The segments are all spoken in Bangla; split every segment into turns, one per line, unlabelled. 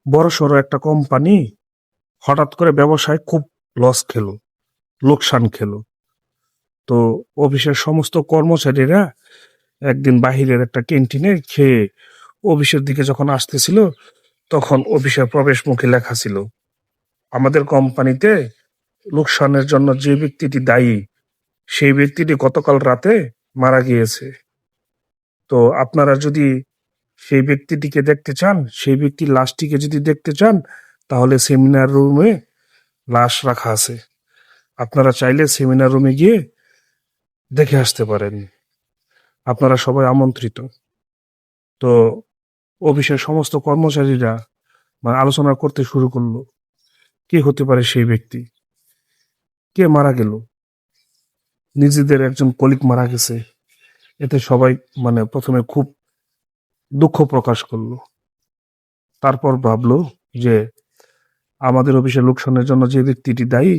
বড়সড় একটা কোম্পানি হঠাৎ করে ব্যবসায় খুব লস খেলো, লোকসান খেলো। তো অফিসের সমস্ত কর্মচারীরা একদিন বাহিরের একটা ক্যান্টিনে খেয়ে অফিসের দিকে যখন আসতেছিল, তখন অফিসের প্রবেশ মুখে লেখা ছিল, আমাদের কোম্পানিতে লোকসানের জন্য যে ব্যক্তিটি দায়ী, সেই ব্যক্তিটি গতকাল রাতে মারা গিয়েছে। তো আপনারা যদি সেই ব্যক্তিটিকে দেখতে চান, সেই ব্যক্তির লাশটিকে যদি দেখতে চান, তাহলে সেমিনার রুমে লাশ রাখা আছে। আপনারা চাইলে সেমিনার রুমে গিয়ে দেখে আসতে পারেন। আপনারা সবাই আমন্ত্রিত। তো অফিসের সমস্ত কর্মচারীরা আলোচনা করতে শুরু করলো, কে হতে পারে সেই ব্যক্তি, কে মারা গেল। নিজেদের একজন কলিগ মারা গেছে, এতে সবাই প্রথমে খুব দুঃখ প্রকাশ করলো। তারপর ভাবলো যে আমাদের অফিসে লোকসানের জন্য যে ব্যক্তিটি দায়ী,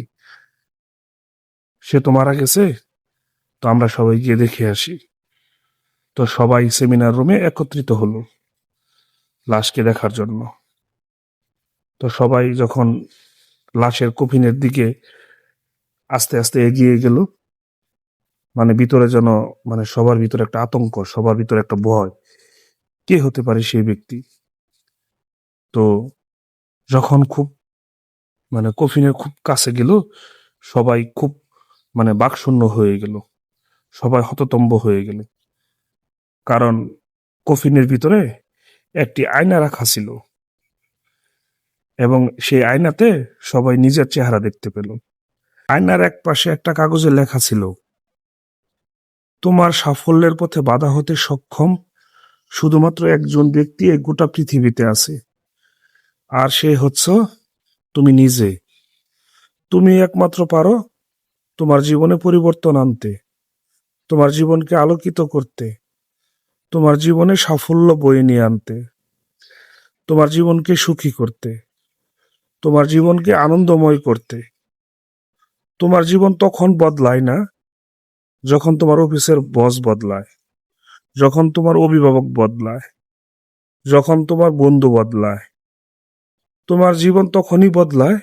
সে তো মারা গেছে, তো আমরা সবাই গিয়ে দেখে আসি। তো সবাই সেমিনার রুমে একত্রিত হলো লাশকে দেখার জন্য। তো সবাই যখন লাশের কফিনের দিকে আস্তে আস্তে এগিয়ে গেল, ভিতরে যেন সবার ভিতরে একটা আতঙ্ক, সবার ভিতরে একটা ভয়, কে হতে পারে সেই ব্যক্তি। তো যখন খুব কফিনের খুব কাছে গেল, সবাই খুব বাকশূন্য হয়ে গেল, সবাই হততম্ব হয়ে গেল। কারণ কফিনের ভিতরে একটি আয়না রাখা ছিল এবং সেই আয়নাতে সবাই নিজের চেহারা দেখতে পেল। আয়নার এক পাশে একটা কাগজে লেখা ছিল, তোমার সাফল্যের পথে বাধা হতে সক্ষম শুধুমাত্র একজন ব্যক্তি এই গোটা পৃথিবীতে আছে, আর সে হচ্ছে তুমি নিজে। তুমি একমাত্র পারো তোমার জীবনে পরিবর্তন আনতে, তোমার জীবনকে আলোকিত করতে, তোমার জীবনে সাফল্য বয়ে নিয়ে আনতে, তোমার জীবনকে সুখী করতে, তোমার জীবনকে আনন্দময় করতে। তোমার জীবন তখন বদলায় না যখন তোমার অফিসের বস বদলায়, যখন তোমার অভিভাবক বদলায়, যখন তোমার বন্ধু বদলায়। তোমার জীবন তখনই বদলায়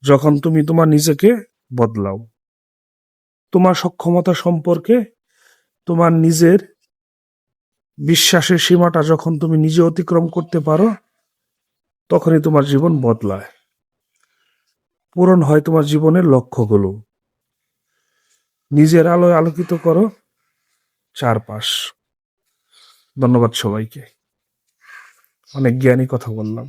যখন তুমি তোমার নিজেকে বদলাও। তোমার সক্ষমতা সম্পর্কে তোমার নিজের বিশ্বাসের সীমাটা যখন তুমি নিজে অতিক্রম করতে পারো, তখনই তোমার জীবন বদলায়, পূরণ হয় তোমার জীবনের লক্ষ্যগুলো। নিজের আলোয় আলোকিত করো চারপাশ। ধন্যবাদ সবাইকে, অনেক জ্ঞানী কথা বললাম।